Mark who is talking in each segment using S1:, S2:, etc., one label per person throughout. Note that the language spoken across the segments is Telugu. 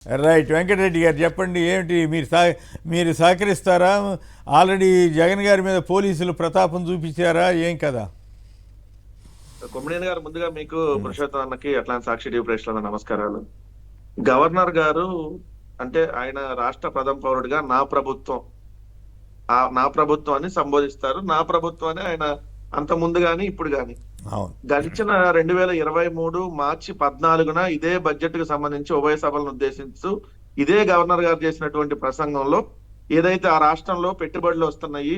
S1: రైట్. వెంకటరెడ్డి గారు చెప్పండి, ఏమిటి మీరు సహకరిస్తారా? ఆల్రెడీ జగన్ గారి మీద పోలీసులు ప్రతాపం చూపించారా, ఏం కదా?
S2: కొమ్మినేని గారు, ముందుగా మీకు పురుషోత్తం అన్నకి అట్లాంటి సాక్షి టీవీ ప్రేక్షకులకు నమస్కారాలు. గవర్నర్ గారు అంటే ఆయన రాష్ట్ర ప్రథమ పౌరుడిగా నా ప్రభుత్వం అని సంబోధిస్తారు. నా ప్రభుత్వం అని ఆయన అంత ముందు గాని ఇప్పుడు గాని
S1: అవును.
S2: గడిచిన 2023 మార్చి 14న ఇదే బడ్జెట్ కు సంబంధించి ఉభయ సభలను ఉద్దేశిస్తూ ఇదే గవర్నర్ గారు చేసినటువంటి ప్రసంగంలో ఏదైతే ఆ రాష్ట్రంలో పెట్టుబడులు వస్తున్నాయి,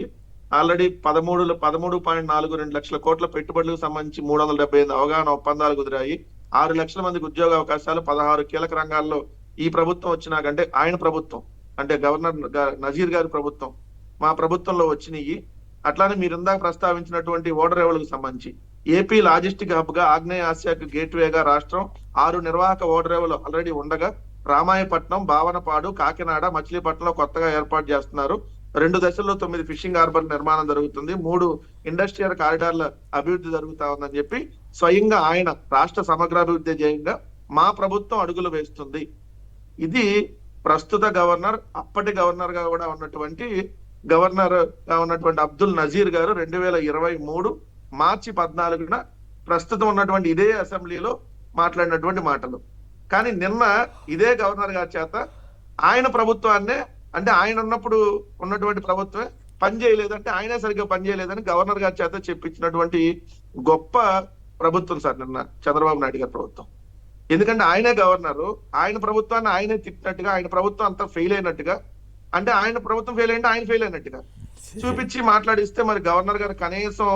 S2: ఆల్రెడీ 13.42 లక్షల కోట్ల పెట్టుబడులకు సంబంధించి 378 అవగాహన ఒప్పందాలు కుదిరాయి. 6 లక్షల మందికి ఉద్యోగ అవకాశాలు, 16 కీలక రంగాల్లో ఈ ప్రభుత్వం వచ్చినాకంటే ఆయన ప్రభుత్వం అంటే గవర్నర్ నజీర్ గారి ప్రభుత్వం మా ప్రభుత్వంలో వచ్చినాయి. అట్లానే మీరు ఇందాక ప్రస్తావించినటువంటి ఓడర్ రేవులకు సంబంధించి ఏపీ లాజిస్టిక్ హబ్ గా ఆగ్నేయ ఆసియాకు గేట్వేగా రాష్ట్రం 6 నిర్వాహక ఓడర్ రేవులు ఆల్రెడీ ఉండగా రామాయపట్నం, భావనపాడు, కాకినాడ, మచిలీపట్నంలో కొత్తగా ఏర్పాటు చేస్తున్నారు. 2 దశల్లో 9 ఫిషింగ్ హార్బర్ నిర్మాణం జరుగుతుంది. 3 ఇండస్ట్రియల్ కారిడార్ల అభివృద్ధి జరుగుతా ఉందని చెప్పి స్వయంగా ఆయన రాష్ట్ర సమగ్రాభివృద్ధి ధ్యేయంగా మా ప్రభుత్వం అడుగులు వేస్తుంది. ఇది ప్రస్తుత గవర్నర్, అప్పటి గవర్నర్ గా కూడా ఉన్నటువంటి అబ్దుల్ నజీర్ గారు 2023 మార్చి 14న ప్రస్తుతం ఉన్నటువంటి ఇదే అసెంబ్లీలో మాట్లాడినటువంటి మాటలు. కానీ నిన్న ఇదే గవర్నర్ గారి చేత ఆయన ప్రభుత్వాన్నే, అంటే ఆయన ఉన్నప్పుడు ఉన్నటువంటి ప్రభుత్వమే పనిచేయలేదంటే ఆయనే సరిగ్గా పనిచేయలేదని గవర్నర్ గారి చేత చెప్పించినటువంటి గొప్ప ప్రభుత్వం సార్ నిన్న చంద్రబాబు నాయుడు గారి ప్రభుత్వం. ఎందుకంటే ఆయనే గవర్నరు, ఆయన ప్రభుత్వాన్ని ఆయనే తిట్టినట్టుగా, ఆయన ప్రభుత్వం అంతా ఫెయిల్ అయినట్టుగా, అంటే ఆయన ప్రభుత్వం ఫెయిల్ అయింటే ఆయన ఫెయిల్ అయినట్టుగా చూపించి మాట్లాడిస్తే మరి గవర్నర్ గారు కనీసం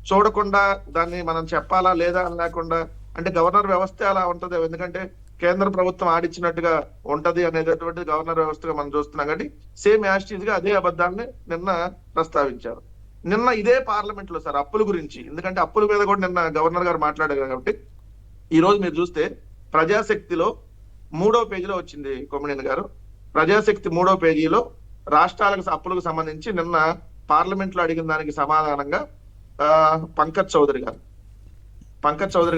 S2: చూడకుండా దాన్ని మనం చెప్పాలా లేదా అని లేకుండా, అంటే గవర్నర్ వ్యవస్థ అలా ఉంటది. ఎందుకంటే కేంద్ర ప్రభుత్వం ఆడిచ్చినట్టుగా ఉంటది అనేటటువంటి గవర్నర్ వ్యవస్థగా మనం చూస్తున్నాం. కాబట్టి సేమ్ యాస్టీజ్ గా అదే అబద్ధాన్ని నిన్న ప్రస్తావించారు. నిన్న ఇదే పార్లమెంట్ లో సార్ అప్పుల గురించి, ఎందుకంటే అప్పుల మీద కూడా నిన్న గవర్నర్ గారు మాట్లాడారు. కాబట్టి ఈ రోజు మీరు చూస్తే ప్రజాశక్తిలో 3వ పేజీలో వచ్చింది కొమ్మినేని గారు, ప్రజాశక్తి 3వ పేజీలో రాష్ట్రాలకు అప్పులకు సంబంధించి నిన్న పార్లమెంట్ లో అడిగిన దానికి సమాధానంగా పంకజ్ చౌదరి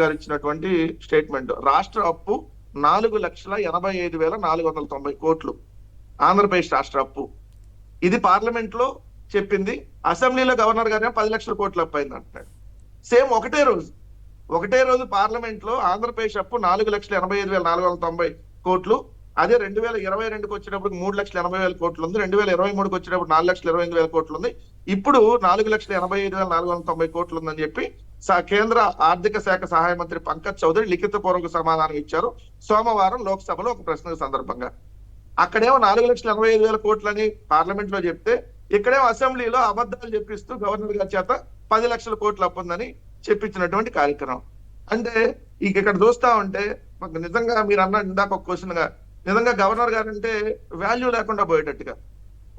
S2: గారు ఇచ్చినటువంటి స్టేట్మెంట్, రాష్ట్ర అప్పు 4,85,490 కోట్లు ఆంధ్రప్రదేశ్ రాష్ట్ర అప్పు. ఇది పార్లమెంట్ లో చెప్పింది. అసెంబ్లీలో గవర్నర్ గారు 10 లక్షల కోట్లు అప్పు అయింది అంటున్నాడు. సేమ్ ఒకటే రోజు పార్లమెంట్ లో ఆంధ్రప్రదేశ్ అప్పు 4,85,490 కోట్లు. అదే 2022కి వచ్చేటప్పుడు 3,80,000 కోట్లు ఉంది. 2023కి వచ్చేటప్పుడు 4,28,000 కోట్లు ఉంది. ఇప్పుడు 4,85,490 కోట్లు ఉందని చెప్పి కేంద్ర ఆర్థిక శాఖ సహాయ మంత్రి పంకజ్ చౌదరి లిఖిత పూర్వక సమాధానం ఇచ్చారు సోమవారం లోక్సభలో ఒక ప్రశ్న సందర్భంగా. అక్కడేమో 4,85,000 కోట్లని పార్లమెంట్ లో చెప్తే, ఇక్కడేమో అసెంబ్లీలో అబద్ధాలు చెప్పిస్తూ గవర్నర్ గారి చేత 10 లక్షల కోట్లు అప్పు ఉందని చెప్పించినటువంటి కార్యక్రమం. అంటే ఇక్కడ చూస్తా ఉంటే నిజంగా మీరు అన్న ఇందాక ఒక క్వశ్చన్ గా, నిజంగా గవర్నర్ గారు అంటే వాల్యూ లేకుండా పోయేటట్టుగా,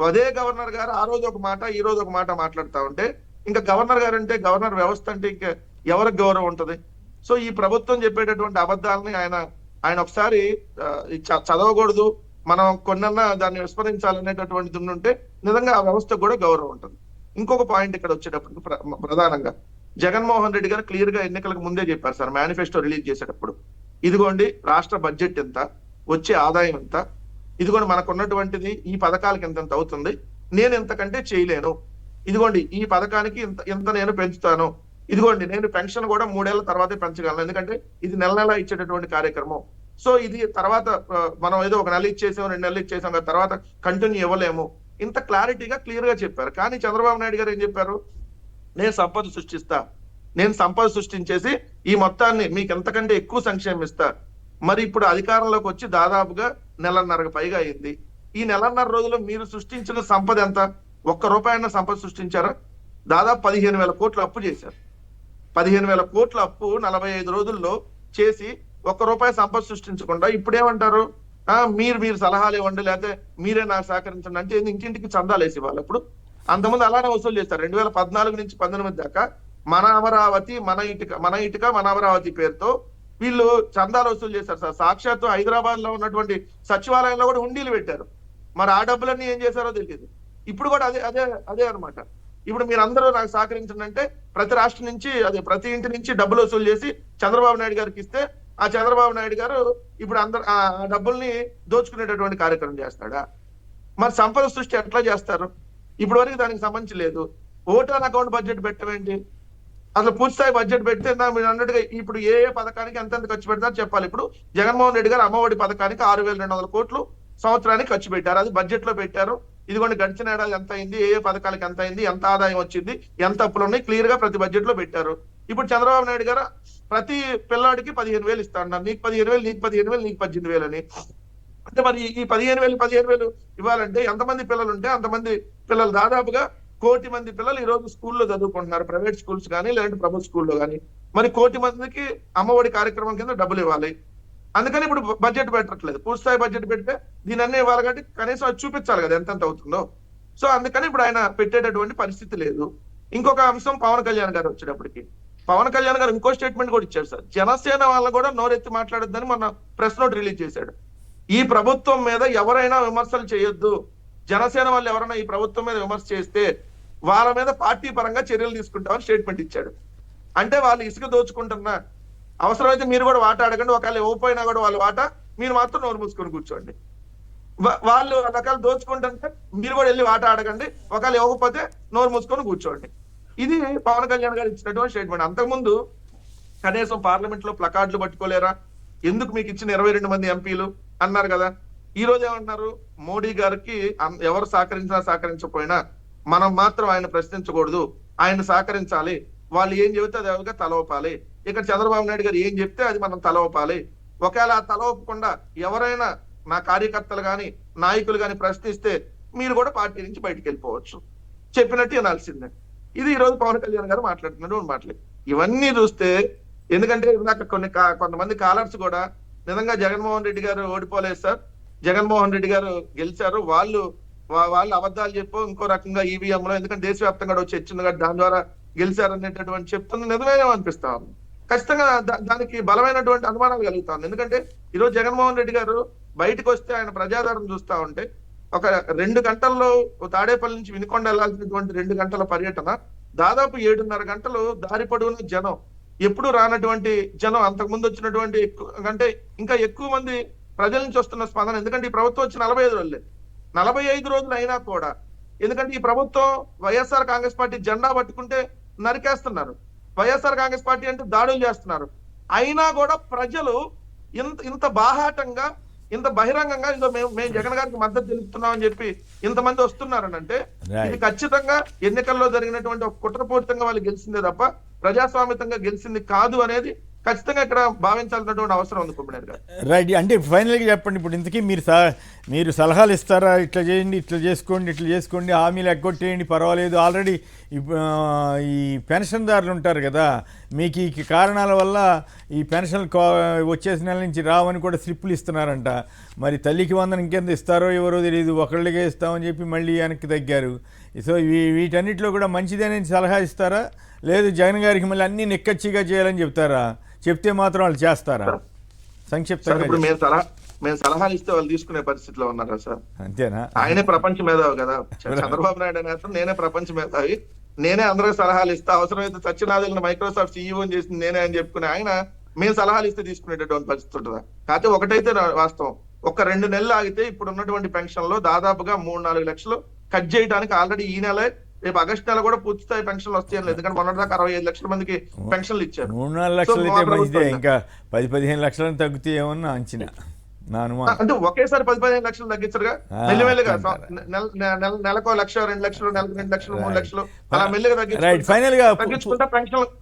S2: అదే గవర్నర్ గారు ఆ రోజు ఒక మాట ఈ రోజు ఒక మాట మాట్లాడుతూ ఉంటే, ఇంకా గవర్నర్ గారు అంటే, గవర్నర్ వ్యవస్థ అంటే ఇంకా ఎవరికి గౌరవం ఉంటది? సో ఈ ప్రభుత్వం చెప్పేటటువంటి అబద్ధాలని ఆయన ఒకసారి చదవకూడదు, మనం కొన్నన్నా దాన్ని విస్మరించాలనేటటువంటి ఉంటే నిజంగా ఆ వ్యవస్థకు కూడా గౌరవం ఉంటుంది. ఇంకొక పాయింట్ ఇక్కడ వచ్చేటప్పుడు ప్రధానంగా జగన్మోహన్ రెడ్డి గారు క్లియర్ గా ఎన్నికలకు ముందే చెప్పారు సార్, మేనిఫెస్టో రిలీజ్ చేసేటప్పుడు, ఇదిగోండి రాష్ట్ర బడ్జెట్ ఎంత, వచ్చే ఆదాయం ఎంత, ఇదిగోండి మనకు ఉన్నటువంటిది ఈ పథకాలకి ఎంత అవుతుంది, నేను ఇంతకంటే చేయలేను, ఇదిగోండి ఈ పథకానికి ఇంత నేను పెంచుతాను, ఇదిగోండి నేను పెన్షన్ కూడా 3 ఏళ్ల తర్వాతే పెంచగలను, ఎందుకంటే ఇది నెల ఇచ్చేటటువంటి కార్యక్రమం. సో ఇది తర్వాత మనం ఏదో 1 నెల ఇచ్చేసాం 2 నెలలు ఇచ్చేసాం తర్వాత కంటిన్యూ ఇవ్వలేము, ఇంత క్లారిటీగా క్లియర్ గా చెప్పారు. కానీ చంద్రబాబు నాయుడు గారు ఏం చెప్పారు, నేను సంపద సృష్టించేసి ఈ మొత్తాన్ని మీకు ఎంతకంటే ఎక్కువ సంక్షేమం ఇస్తా. మరి ఇప్పుడు అధికారంలోకి వచ్చి దాదాపుగా 1.5 పైగా అయింది. ఈ 1.5 రోజుల్లో మీరు సృష్టించిన సంపద ఎంత? 1 రూపాయన్న సంపద సృష్టించారా? దాదాపు 15,000 కోట్లు అప్పు చేశారు. 15,000 కోట్ల అప్పు 45 రోజుల్లో చేసి 1 రూపాయి సంపద సృష్టించకుండా ఇప్పుడేమంటారు, మీరు సలహాలు ఇవ్వండి, లేకపోతే మీరే నాకు సహకరించండి అంటే ఇంటింటికి చందాలు వేసి వాళ్ళు. అప్పుడు అంతకుముందు అలానే వసూలు చేస్తారు. 2014 నుంచి 19 దాకా మన అమరావతి మన ఇటుక మన అమరావతి పేరుతో వీళ్ళు చందాలు వసూలు చేశారు సార్. సాక్షాత్తు హైదరాబాద్ లో ఉన్నటువంటి సచివాలయంలో కూడా హుండీలు పెట్టారు. మరి ఆ డబ్బులన్నీ ఏం చేశారో తెలియదు. ఇప్పుడు కూడా అదే అనమాట. ఇప్పుడు మీరందరూ నాకు సహకరించండి అంటే ప్రతి రాష్ట్రం నుంచి ప్రతి ఇంటి నుంచి డబ్బులు వసూలు చేసి చంద్రబాబు నాయుడు గారికి ఇస్తే ఆ చంద్రబాబు నాయుడు గారు ఇప్పుడు అందరు ఆ డబ్బుల్ని దోచుకునేటటువంటి కార్యక్రమం చేస్తాడా? మరి సంపద సృష్టి ఎట్లా చేస్తారు? ఇప్పటి వరకు దానికి సంబంధించి లేదు. ఓటాన్ అకౌంట్ బడ్జెట్ పెట్టమేంటి? అసలు పూర్తి స్థాయి బడ్జెట్ పెడితే మీరు అన్నట్టుగా ఇప్పుడు ఏ ఏ పథకానికి ఎంతెంత ఖర్చు పెడతారో చెప్పాలి. ఇప్పుడు జగన్మోహన్ రెడ్డి గారు అమ్మఒడి పథకానికి 6,200 కోట్లు సంవత్సరానికి ఖర్చు పెట్టారు. అది బడ్జెట్ లో పెట్టారు. ఇదిగోండి గడిచిన ఏడాది ఎంత అయింది, ఏ ఏ పథకాలకు ఎంత అయింది, ఎంత ఆదాయం వచ్చింది, ఎంత అప్పులు ఉన్నాయి, క్లియర్ గా ప్రతి బడ్జెట్ లో పెట్టారు. ఇప్పుడు చంద్రబాబు నాయుడు గారు ప్రతి పిల్లాడికి 15,000 ఇస్తా అన్నారు. నీకు 15,000, నీకు 15,000, నీకు 18,000 అని. అంటే మరి ఈ 15,000 ఇవ్వాలంటే ఎంతమంది పిల్లలు ఉంటే అంతమంది పిల్లలు, దాదాపుగా 1,00,00,000 మంది పిల్లలు ఈ రోజు స్కూల్లో చదువుకుంటున్నారు, ప్రైవేట్ స్కూల్స్ కానీ లేదంటే ప్రభుత్వ స్కూల్లో కానీ. మరి 1,00,00,000 మందికి అమ్మఒడి కార్యక్రమం కింద డబ్బులు ఇవ్వాలి. అందుకని ఇప్పుడు బడ్జెట్ పెట్టట్లేదు. పూర్తిస్థాయి బడ్జెట్ పెడితే దీని అన్ని ఇవ్వాలి కాబట్టి కనీసం అది చూపించాలి కదా ఎంతెంత అవుతుందో. సో అందుకని ఇప్పుడు ఆయన పెట్టేటటువంటి పరిస్థితి లేదు. ఇంకొక అంశం, పవన్ కళ్యాణ్ గారు వచ్చేటప్పటికి, పవన్ కళ్యాణ్ గారు ఇంకో స్టేట్మెంట్ కూడా ఇచ్చారు సార్. జనసేన వాళ్ళు కూడా నోరెత్తి మాట్లాడొద్దని మొన్న ప్రెస్ నోట్ రిలీజ్ చేశాడు. ఈ ప్రభుత్వం మీద ఎవరైనా విమర్శలు చేయొద్దు, జనసేన వాళ్ళు ఎవరైనా ఈ ప్రభుత్వం మీద విమర్శ చేస్తే వాళ్ళ మీద పార్టీ పరంగా చర్యలు తీసుకుంటామని స్టేట్మెంట్ ఇచ్చాడు. అంటే వాళ్ళు ఇసుక దోచుకుంటున్నా, అవసరమైతే మీరు కూడా వాటా అడగండి, ఒకవేళ ఇవ్వకపోయినా కూడా వాళ్ళు వాటా, మీరు మాత్రం నోరు మూసుకొని కూర్చోండి. వాళ్ళు రకాలు దోచుకుంటుంటే మీరు కూడా వెళ్ళి వాటా అడగండి, ఒకవేళ ఇవ్వకపోతే నోరు మూసుకొని కూర్చోండి. ఇది పవన్ కళ్యాణ్ గారు ఇచ్చినటువంటి స్టేట్మెంట్. అంతకుముందు కనీసం పార్లమెంట్ లో ప్లకార్డులు పట్టుకోలేరా, ఎందుకు మీకు ఇచ్చిన 22 మంది ఎంపీలు అన్నారు కదా. ఈ రోజు ఏమంటున్నారు, మోడీ గారికి ఎవరు సహకరించినా సహకరించకపోయినా మనం మాత్రం ఆయన ప్రశ్నించకూడదు, ఆయన సహకరించాలి, వాళ్ళు ఏం చెబితే అది ఎవరిగా తలవపాలి. ఇక్కడ చంద్రబాబు నాయుడు గారు ఏం చెప్తే అది మనం తలవపాలి. ఒకవేళ ఆ తలవపకుండా ఎవరైనా నా కార్యకర్తలు గాని నాయకులు గాని ప్రశ్నిస్తే మీరు కూడా పార్టీ నుంచి బయటకు వెళ్ళిపోవచ్చు, చెప్పినట్టు వినాల్సిందే. ఇది ఈ రోజు పవన్ కళ్యాణ్ గారు మాట్లాడుతున్నటువంటి మాటలు. ఇవన్నీ చూస్తే, ఎందుకంటే ఇందాక కొంతమంది కాలర్స్ కూడా నిజంగా జగన్మోహన్ రెడ్డి గారు ఓడిపోలేదు సార్, జగన్మోహన్ రెడ్డి గారు గెలిచారు, వాళ్ళు అబద్ధాలు చెప్పు ఇంకో రకంగా ఈవీఎం లో, ఎందుకంటే దేశవ్యాప్తంగా వచ్చి వచ్చింది కదా దాని ద్వారా గెలిచారు అనేటటువంటి చెప్తుంది నిజమేమో అనిపిస్తా ఉంది. ఖచ్చితంగా దానికి బలమైనటువంటి అనుమానాలు కలుగుతా ఉంది. ఎందుకంటే ఈరోజు జగన్మోహన్ రెడ్డి గారు బయటకు వస్తే ఆయన ప్రజాదరణ చూస్తా ఉంటే, ఒక 2 గంటల్లో తాడేపల్లి నుంచి వినుకొండ వెళ్లాల్సినటువంటి 2 గంటల పర్యటన దాదాపు 7:30 గంటలు దారి పొడవున జనం, ఎప్పుడు రానటువంటి జనం, అంతకుముందు వచ్చినటువంటి అంటే ఇంకా ఎక్కువ మంది ప్రజల నుంచి వస్తున్న స్పందన. ఎందుకంటే ఈ ప్రభుత్వం వచ్చి 45 రోజులే, 45 రోజులు అయినా కూడా, ఎందుకంటే ఈ ప్రభుత్వం వైఎస్ఆర్ కాంగ్రెస్ పార్టీ జెండా పట్టుకుంటే నరికేస్తున్నారు, వైఎస్ఆర్ కాంగ్రెస్ పార్టీ అంటే దాడులు చేస్తున్నారు, అయినా కూడా ప్రజలు ఇంత బాహాటంగా, ఇంత బహిరంగంగా ఇదో మేము జగన్ గారికి మద్దతు తెలుపుతున్నాం అని చెప్పి ఇంతమంది వస్తున్నారని అంటే, ఇది ఖచ్చితంగా ఎన్నికల్లో జరిగినటువంటి ఒక కుట్రపూరితంగా వాళ్ళు గెలిచిందే తప్ప ప్రజాస్వామ్యంగా గెలిచింది కాదు అనేది ఖచ్చితంగా ఇక్కడ భావించాల్సినటువంటి అవసరం ఉంది కుమ్మేరు గారు.
S1: రైట్. అంటే ఫైనల్గా చెప్పండి, ఇప్పుడు ఇంతకీ మీరు సలహాలు ఇస్తారా, ఇట్లా చేయండి, ఇట్లా చేసుకోండి, ఇట్లా చేసుకోండి, హామీలు ఎగ్గొట్టేయండి, పర్వాలేదు, ఆల్రెడీ ఈ పెన్షన్దారులు ఉంటారు కదా, మీకు ఈ కారణాల వల్ల ఈ పెన్షన్ వచ్చేసిన నెల నుంచి రావని కూడా స్లిప్పులు ఇస్తున్నారంట. మరి తల్లికి వందన ఇంకెంత ఇస్తారో ఎవరో తెలియదు, ఒకళ్ళకే ఇస్తామని చెప్పి మళ్ళీ వెనక్కి తగ్గారు. సో వీటన్నిటిలో కూడా మంచిదనే సలహా ఇస్తారా, లేదు జగన్ గారికి మళ్ళీ అన్ని నిక్కచ్చిగా చేయాలని చెప్తారా? చెప్తే మాత్రం వాళ్ళు చేస్తారా? సంక్షిప్తంగా.
S2: ఇప్పుడు మేము సలహాలు ఇస్తే వాళ్ళు తీసుకునే పరిస్థితిలో ఉన్నారా సార్?
S1: అంతేనా?
S2: ఆయనే ప్రపంచ మేధావి కదా చంద్రబాబు నాయుడు నేత, నేనే ప్రపంచ మేధావి, నేనే అందరికి సలహాలు ఇస్తా, అవసరమైతే సత్యనాథులను మైక్రోసాఫ్ట్ సీఈఓ చేసింది నేనే అని చెప్పుకునే ఆయన మేము సలహాలు ఇస్తే తీసుకునేటటువంటి పరిస్థితి ఉంటుందా? కాకపోతే ఒకటైతే వాస్తవం, ఒక 2 నెలలు ఆగితే ఇప్పుడు ఉన్నటువంటి పెన్షన్ లో దాదాపుగా 3-4 లక్షలు కట్ చేయడానికి ఆల్రెడీ ఈ నెల, రేపు ఆగస్టు నెల కూడా పూర్తి స్థాయి పెన్షన్లు వస్తాయని, ఎందుకంటే మొన్నటిదాకా 65 లక్షల మందికి పెన్షన్లు ఇచ్చారు.
S1: 3-4 లక్షలు అయితే మంచిదే, ఇంకా 10-15 లక్షలను తగ్గితే ఏమన్నా అంచనా నా అనుమానం.
S2: అంటే ఒకేసారి 10-15 లక్షలు తగ్గించరుగా, మెల్లిమెల్లిగా నెలకు 1 లక్ష, 2 లక్షలు, నెలకు 2 లక్షలు, 3 లక్షలు అలా మెల్లిగా తగ్గించుకుంటా పెన్షన్